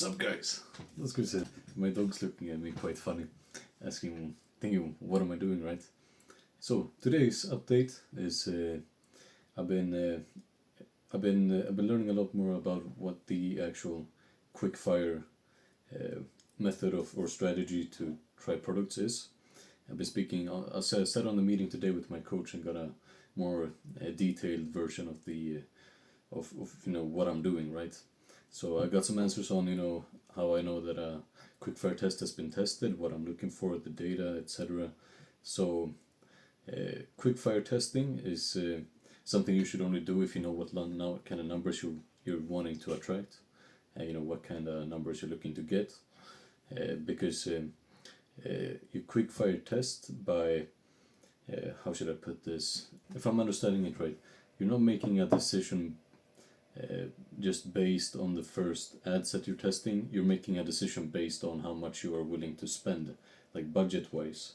What's up, guys? That's good to say. My dog's looking at me quite funny, thinking, what am I doing, right? So today's update is I've been learning a lot more about what the actual Quickfire method of or strategy to try products is. I've been speaking. I sat on the meeting today with my coach and got a more detailed version of the of what I'm doing, right? So I got some answers on how I know that a quickfire test has been tested, what I'm looking for, the data, etc. So quickfire testing is something you should only do if you know what kind of numbers you're wanting to attract, what kind of numbers you're looking to get, because you quickfire test by how should I put this? If I'm understanding it right, you're not making a decision just based on the first ad set you're testing. You're making a decision based on how much you are willing to spend, like budget wise.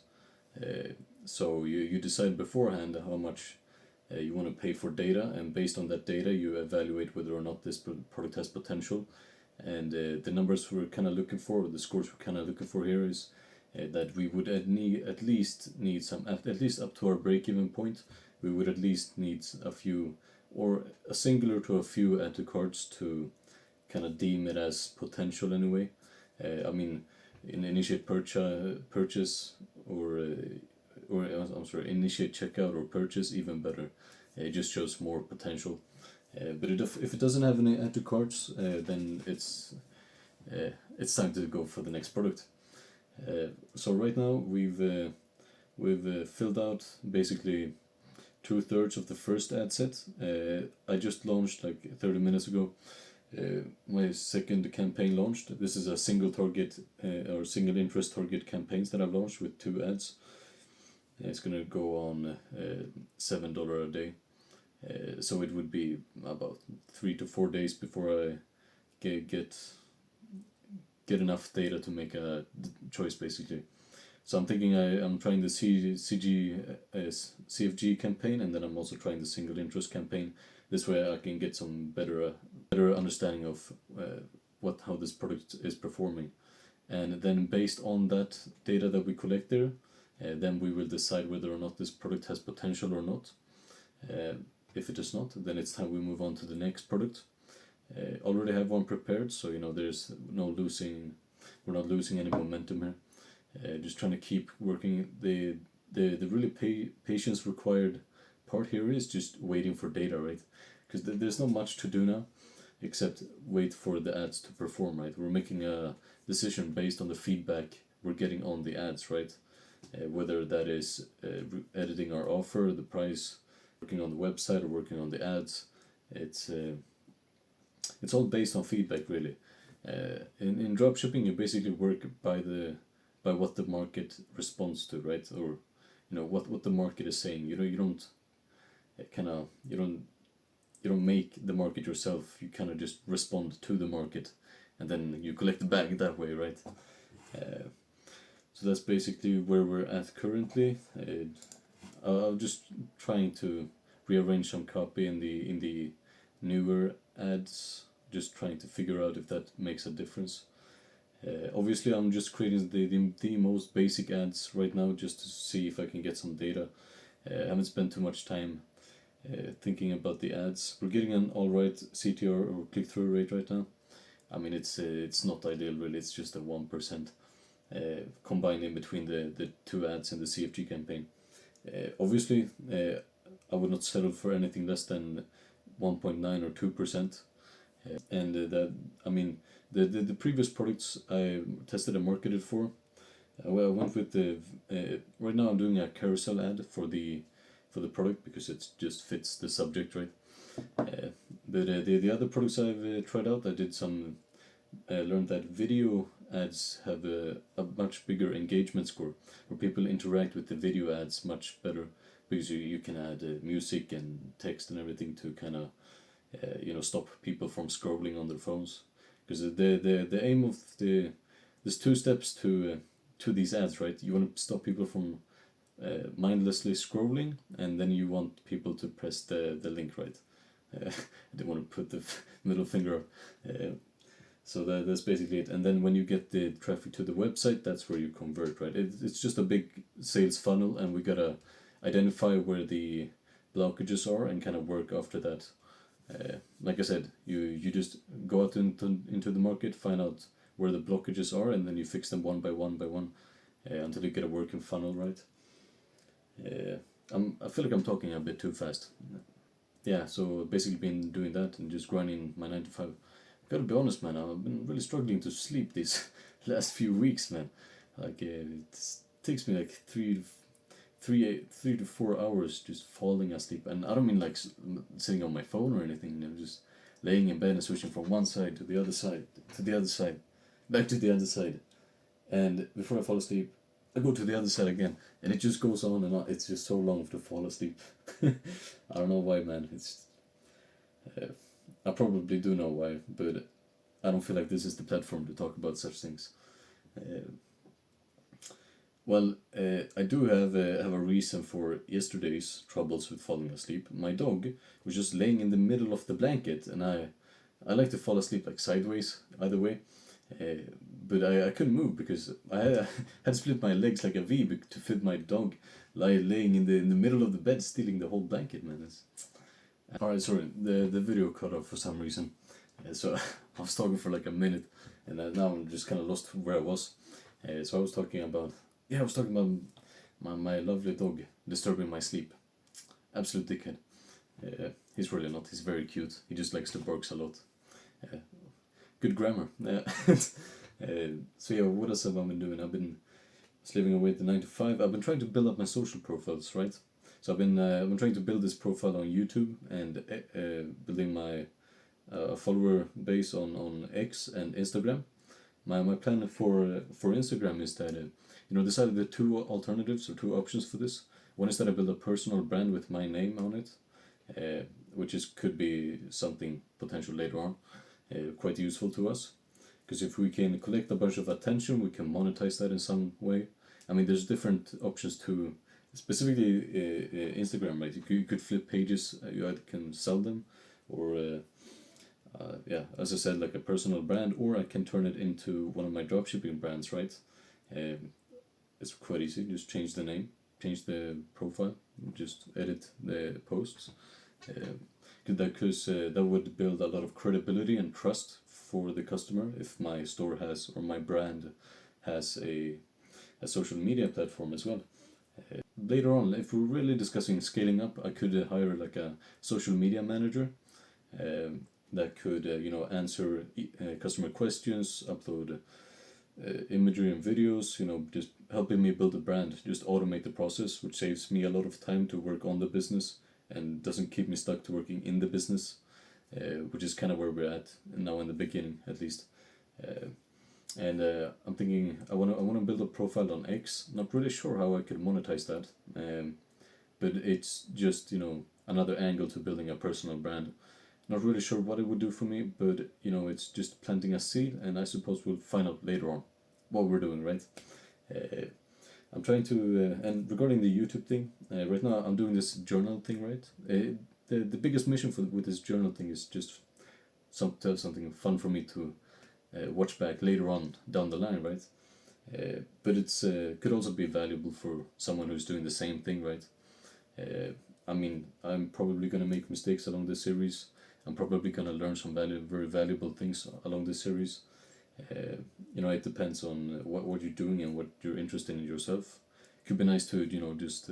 So you decide beforehand how much you want to pay for data, and based on that data you evaluate whether or not this product has potential. And the numbers we're kind of looking for, the scores we're kind of looking for here is that we would at least need at least up to our break-even point, we would at least need a few, or a singular to a few add to carts to kind of deem it as potential anyway. I mean, in initiate purchase or I'm sorry, initiate checkout or purchase, even better. It just shows more potential. But if it doesn't have any add to carts, then it's time to go for the next product. So right now we've filled out basically 2/3 of the first ad set. I just launched like 30 minutes ago. My second campaign launched. This is a single target or single interest target campaigns that I've launched with 2 ads. It's gonna go on $7 a day. So it would be about 3 to 4 days before I get enough data to make a choice, basically. So I'm thinking I'm trying the CFG campaign, and then I'm also trying the single interest campaign. This way I can get some better understanding of how this product is performing. And then based on that data that we collect there, then we will decide whether or not this product has potential or not. If it does not, then it's time we move on to the next product. Already have one prepared, so there's no losing. We're not losing any momentum here. Just trying to keep working. The really patience required part here is just waiting for data, right? Because there's not much to do now except wait for the ads to perform, right? We're making a decision based on the feedback we're getting on the ads, right? Whether that is editing our offer, the price, working on the website, or working on the ads. It's all based on feedback, really. In dropshipping, you basically work by what the market responds to, right? Or what the market is saying. You don't make the market yourself. You kind of just respond to the market, and then you collect the bag that way, right? So that's basically where we're at currently. I'm just trying to rearrange some copy in the newer ads, just trying to figure out if that makes a difference. Obviously I'm just creating the most basic ads right now just to see if I can get some data. I haven't spent too much time thinking about the ads. We're getting an alright CTR or click-through rate right now. I mean, it's not ideal really, it's just a 1% combined in between the 2 ads and the CFG campaign. Obviously I would not settle for anything less than 1.9 or 2%. And the previous products I tested and marketed for, I went with right now I'm doing a carousel ad for the product because it just fits the subject, right? But the other products I've tried out, I did learned that video ads have a much bigger engagement score, where people interact with the video ads much better because you can add music and text and everything to kind of stop people from scrolling on their phones. Because the aim of there's 2 steps to these ads, right? You want to stop people from mindlessly scrolling, and then you want people to press the link, right? I didn't want to put the middle finger up. So that's basically it. And then when you get the traffic to the website, that's where you convert, right? It's just a big sales funnel, and we gotta identify where the blockages are and kind of work after that. Like I said, you just go out into the market, find out where the blockages are, and then you fix them one by one until you get a working funnel, right? I feel like I'm talking a bit too fast. Yeah, so basically been doing that and just grinding my 9 to 5. Gotta be honest, man, I've been really struggling to sleep these last few weeks, man. Like, it takes me like 3 to 4 hours just falling asleep. And I don't mean like sitting on my phone or anything, just laying in bed and switching from one side to the other side, to the other side, back to the other side. And before I fall asleep, I go to the other side again. And it just goes on and on. It's just so long to fall asleep. I don't know why, man. I probably do know why, but I don't feel like this is the platform to talk about such things. Uh, I do have a reason for yesterday's troubles with falling asleep. My dog was just laying in the middle of the blanket, and I like to fall asleep like sideways, either way. Uh, but I couldn't move because I had split my legs like a V to fit my dog laying in the middle of the bed, stealing the whole blanket, man. Alright, sorry, the video cut off for some reason. So I was talking for like a minute, and now I'm just kind of lost where I was. So I was talking about my lovely dog disturbing my sleep. Absolute dickhead. He's really not. He's very cute. He just likes to barks a lot. Good grammar. So yeah, what else have I been doing? I've been slaving away at the 9 to 5. I've been trying to build up my social profiles, right? So I've been trying to build this profile on YouTube and building my follower base on X and Instagram. My plan for Instagram is that decided the two alternatives or two options for this. One is that I build a personal brand with my name on it, which could be something potential later on, quite useful to us. Because if we can collect a bunch of attention, we can monetize that in some way. I mean, there's different options to specifically Instagram, right? You could flip pages, you either can sell them, or as I said, like a personal brand, or I can turn it into one of my dropshipping brands, right? It's quite easy. Just change the name, change the profile, just edit the posts. Because that would build a lot of credibility and trust for the customer if my store has, or my brand has, a social media platform as well. Later on, if we're really discussing scaling up, I could hire like a social media manager that could answer customer questions, upload imagery and videos, just helping me build a brand, just automate the process, which saves me a lot of time to work on the business and doesn't keep me stuck to working in the business, which is kind of where we're at now in the beginning, at least. And I'm thinking I want to build a profile on X. Not really sure how I could monetize that, but it's just another angle to building a personal brand. Not really sure what it would do for me, but it's just planting a seed, and I suppose we'll find out later on what we're doing, right? I'm trying to, and regarding the YouTube thing, right now I'm doing this journal thing, right? The biggest mission with this journal thing is just something fun for me to watch back later on down the line, right? But it's could also be valuable for someone who's doing the same thing, right? I mean, I'm probably gonna make mistakes along this series. I'm probably gonna learn some very valuable things along this series. It depends on what you're doing and what you're interested in yourself. It could be nice to just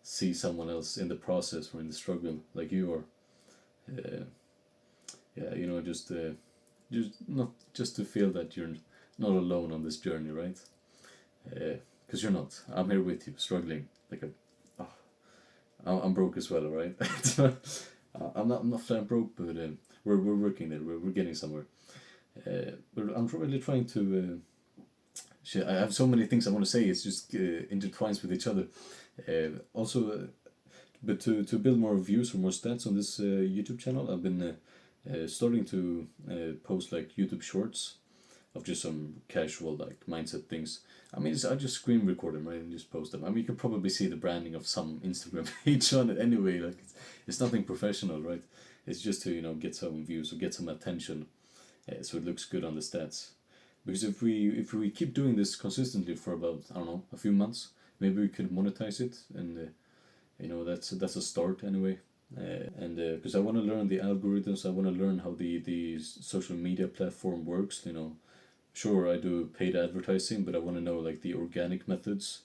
see someone else in the process or in the struggle like you are. Just to feel that you're not alone on this journey, right? Because you're not. I'm here with you, struggling like I'm broke as well, right? I'm not flat broke, but we're working there. We're getting somewhere. But I'm really trying to. I have so many things I want to say. It's just intertwines with each other. But to build more views or more stats on this YouTube channel, I've been starting to post like YouTube shorts of just some casual like mindset things. I mean, I just screen record them, right, and just post them. I mean, you can probably see the branding of some Instagram page on it anyway. Like it's nothing professional, right? It's just to get some views or get some attention. so it looks good on the stats. Because if we keep doing this consistently for about, I don't know, a few months, maybe we could monetize it, and that's a start anyway. And because I want to learn the algorithms, I want to learn how the social media platform works. Sure, I do paid advertising, but I want to know like the organic methods.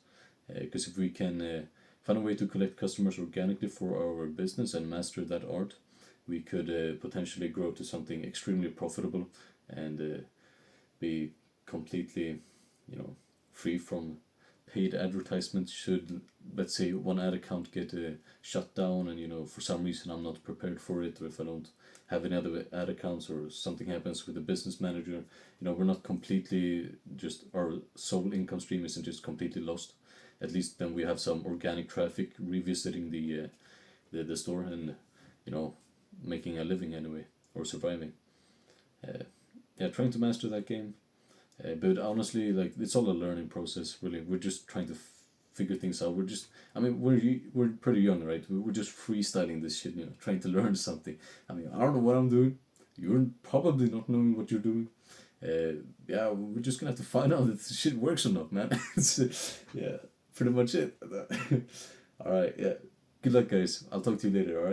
Because if we can find a way to collect customers organically for our business and master that art, we could potentially grow to something extremely profitable and be completely, free from paid advertisements. Should, let's say, one ad account get shut down, and for some reason I'm not prepared for it, or if I don't have any other ad accounts, or something happens with the business manager, we're not completely, just our sole income stream isn't just completely lost. At least then we have some organic traffic revisiting the store, and making a living anyway, or surviving. Yeah, trying to master that game. But honestly, like, it's all a learning process. Really, we're just trying to figure things out. I mean, we're pretty young, right? We're just freestyling this shit, trying to learn something. I mean, I don't know what I'm doing. You're probably not knowing what you're doing. Yeah, we're just gonna have to find out if this shit works or not, man. Yeah, pretty much it. All right, yeah. Good luck, guys. I'll talk to you later. All right.